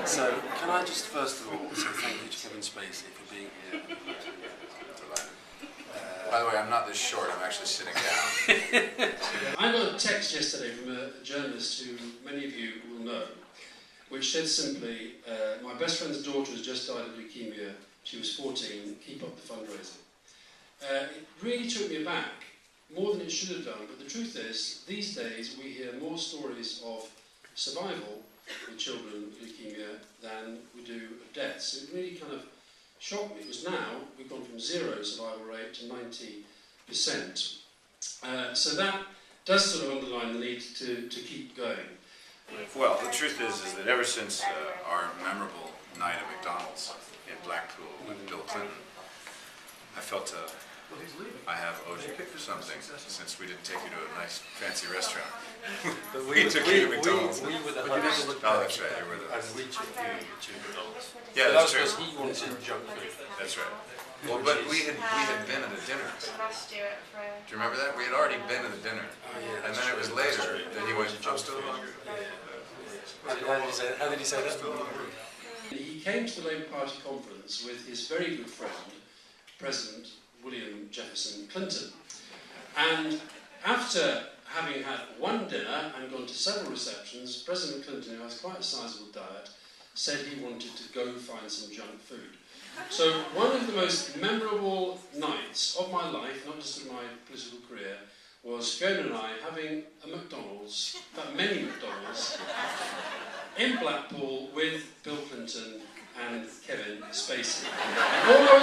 So, can I just first of all say thank you to Kevin Spacey for being here. By the way, I'm not this short, I'm actually sitting down. I got a text yesterday from a journalist who many of you will know, which said simply, my best friend's daughter has just died of leukemia. She was 14, keep up the fundraising. It really took me aback, more than it should have done, but the truth is, these days we hear more stories of survival with children with leukemia than we do of deaths. So it really kind of shocked me, because now we've gone from 0 survival rate to 90%. So that does sort of underline the need to keep going. Well, the truth is that ever since our memorable night at McDonald's in Blackpool with Bill Clinton, I felt I have owed you something, since we didn't take you to a nice fancy restaurant. But we took you to McDonald's. We were the host. Oh, that's right, you were the host. And we took you to McDonald's. Yeah, that's true. Because he wanted junk food. That's right. Well, but we had been at a dinner. Do you remember that? We had already been at a dinner. Oh, yeah, and then it was later that he went, I'm still hungry. How did he say that? He came to the Labour Party conference with his very good friend, President William Jefferson Clinton. And after having had one dinner and gone to several receptions, President Clinton, who has quite a sizable diet, said he wanted to go find some junk food. So one of the most memorable nights of my life, not just of my political career, was Fiona and I having a McDonald's, in fact many McDonald's, in Blackpool with Bill Clinton and Kevin Spacey. And all I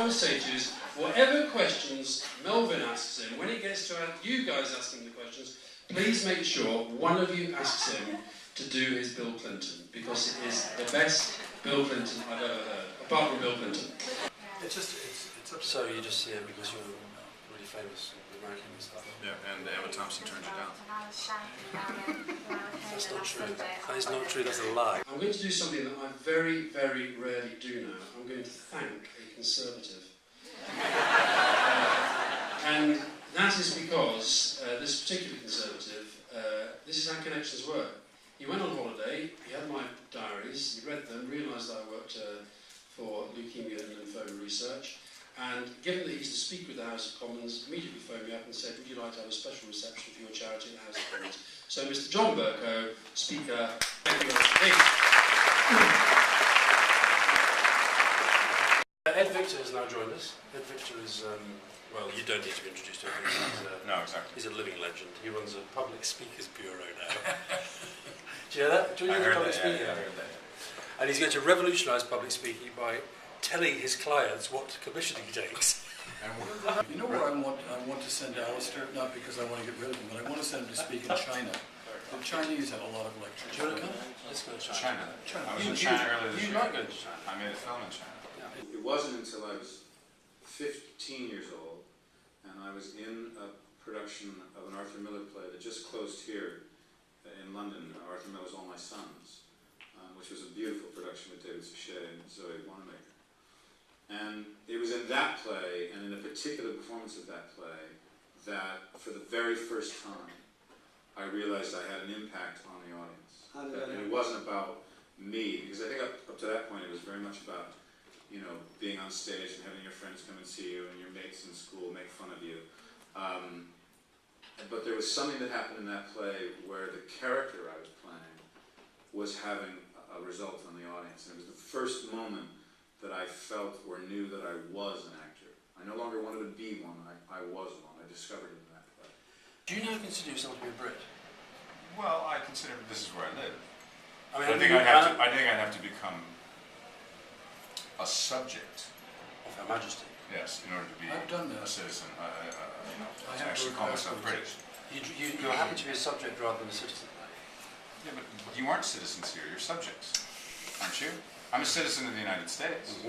would say to you is, whatever questions Melvin asks him, when it gets to you guys asking the questions, please make sure one of you asks him to do his Bill Clinton, because it is the best Bill Clinton I've ever heard, apart from Bill Clinton. It's so you just see it because you're really famous in American and stuff. Yeah, and Emma Thompson turned you down. That's not true. That is not true, that's a lie. I'm going to do something that I very, very rarely do now. I'm going to thank a Conservative. And that is because this particular Conservative, this is how connections work. He went on holiday, he had my diaries, he read them, realised that I worked for leukemia and lymphoma research, and given that he's to speak with the House of Commons, immediately phoned me up and said, would you like to have a special reception for your charity at the House of Commons? So Mr. John Bercow, Speaker, thank you very much. Ed Victor has now joined us. Ed Victor is, well, you don't need to be introduced to him. No, exactly. He's a living legend. He runs a public speakers bureau now. Do you know that? Do you know I the heard public that, speaking? yeah, I heard that. And he's going to revolutionise public speaking by telling his clients what commission he takes. You know where I want to send Alistair? Not because I want to get rid of him, but I want to send him to speak in China. The Chinese have a lot of lectures. Do you want to come? Let's go to China. China. I was in China earlier this year. You might go to China. I made a film in China. It wasn't until I was 15 years old, and I was in a production of an Arthur Miller play that just closed here in London, Arthur Miller's All My Sons, which was a beautiful production with David Suchet and Zoe Wanamaker. And it was in that play, and in a particular performance of that play, that for the very first time, I realized I had an impact on the audience. And it wasn't about me, because I think up to that point it was very much about, you know, being on stage and having your friends come and see you and your mates in school make fun of you. But there was something that happened in that play where the character I was playing was having a result on the audience. And it was the first moment that I felt or knew that I was an actor. I no longer wanted to be one, I was one. I discovered it in that play. Do you now consider yourself to be a Brit? Well, I consider this is where I live. I think I'd have to become a subject of Her Majesty. Yes, in order to be I've done that. a citizen. You know, I to have actually to call work myself backwards. British. You're happy to be a subject rather than a citizen? Yeah, but you aren't citizens here, you're subjects, aren't you? I'm a citizen of the United States,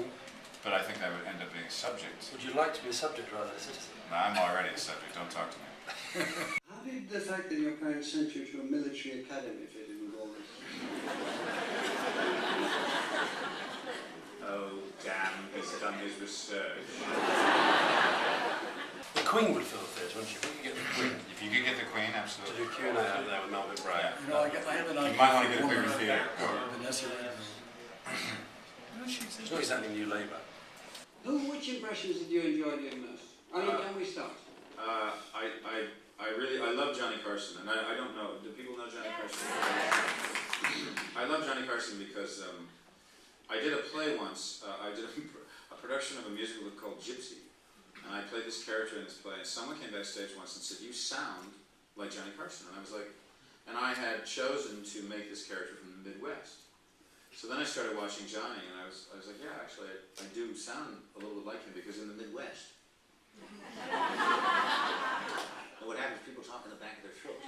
but I think I would end up being a subject. Would you like to be a subject rather than a citizen? No, I'm already a subject, don't talk to me. How did the fact that your parents sent you to a military academy fit in with all this? Oh, damn, he's done his research. The Queen would fill the theatre, wouldn't you? If we could get the Queen If you could get the Queen, to absolutely. do Q&A out there with Melvin Bryant. You know, I have an idea. You might want to get a for bigger one theatre. of the Vanessa Redgrave. It's not exactly New Labour. Which impressions did you enjoy doing most? I mean, can we start? I love Johnny Carson, and I don't know, do people know Johnny Carson? I love Johnny Carson because I did a play once, I did a production of a musical called Gypsy, and I played this character in this play, and someone came backstage once and said, "You sound like Johnny Carson," and I was like, and I had chosen to make this character from the Midwest. So then I started watching Johnny, and I was like, yeah, actually, I do sound a little bit like him, because in the Midwest, and what happens, people talk in the back of their throat.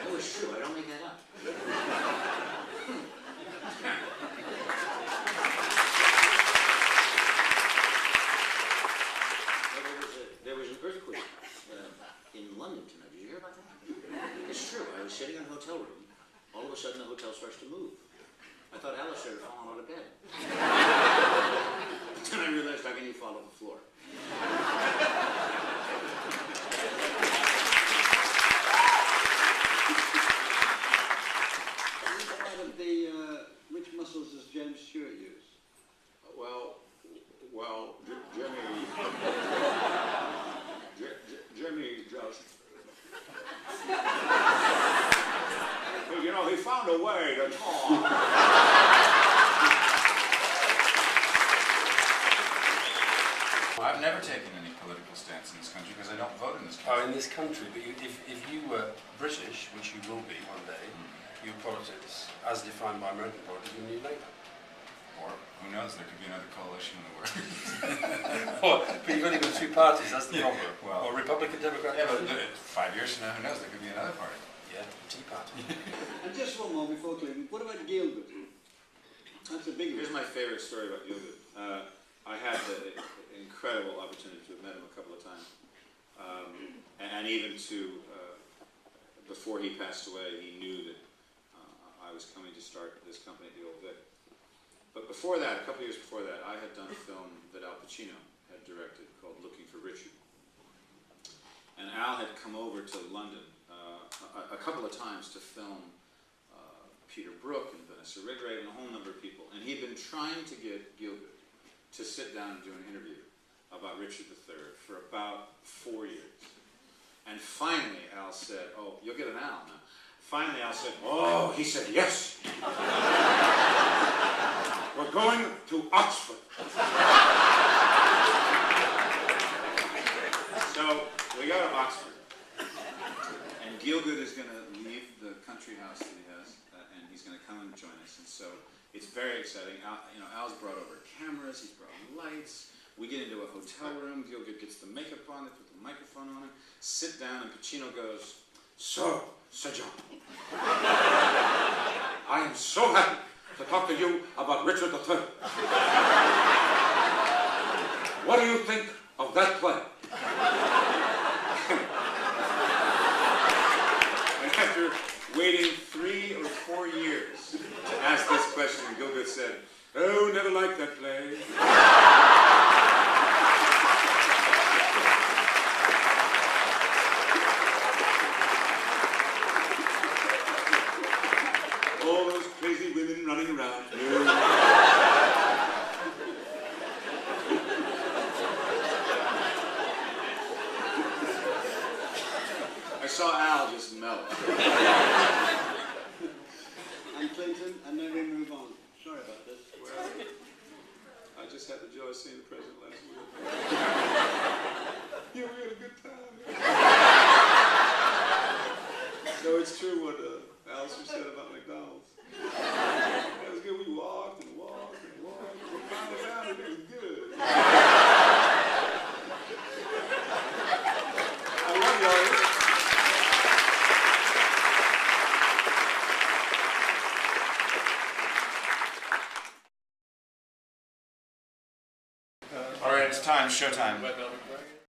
No, it's true, I don't make that up. There was an earthquake in London tonight. Did you hear about that? It's true. I was sitting in a hotel room. All of a sudden, the hotel starts to move. I thought Alistair had fallen out of bed. Then I realized how can you fall off the floor? Which muscles does James Stewart use? Jimmy just... You know, he found a way to talk. I've never taken any political stance in this country because I don't vote in this country. Oh, in this country, but if you were British, which you will be one day, your politics, as defined by American politics, you New Labour. Or, who knows, there could be another coalition in the works. But you've only got two parties, that's the problem. Well, or Republican, Democrat. Yeah, but 5 years from now, who knows, there could be another party. Yeah, Tea Party. And just one more before closing. What about Gilbert? That's a big one. Here's my favorite story about Gilbert. I had the incredible opportunity to have met him a couple of times. And even to, before he passed away, he knew that I was coming to start this company at the Old Vic. But before that, a couple of years before that, I had done a film that Al Pacino had directed called Looking for Richard. And Al had come over to London a couple of times to film Peter Brook and Vanessa Redgrave and a whole number of people. And he'd been trying to get Gilbert to sit down and do an interview about Richard III for about 4 years. And finally Al said, "Oh, you'll get an Al now." Finally Al said, "Oh," he said, "yes. We're going to Oxford." So we go to Oxford, and Gielgud is going to leave the country house that he has, and he's going to come and join us. And so it's very exciting. Al's brought over cameras, he's brought lights. We get into a hotel room. Gielgud gets the makeup on, they put the microphone on him, sit down, and Pacino goes, "So, Sir John, I am so happy to talk to you about Richard III. What do you think of that play?" And after waiting 3 or 4 years to ask this question, Gielgud said, "Oh, never liked that play." All those crazy women running around. I saw Al just melt. And Clinton, and then we move on. Sorry about this. Well, I just had the joy of seeing the president last week. Yeah, we had a good time. No, it's true what Alistair said about McDonald's. That was good. We walked and walked and walked. We finally found it. It was good. I love y'all. All right, it's time. Showtime.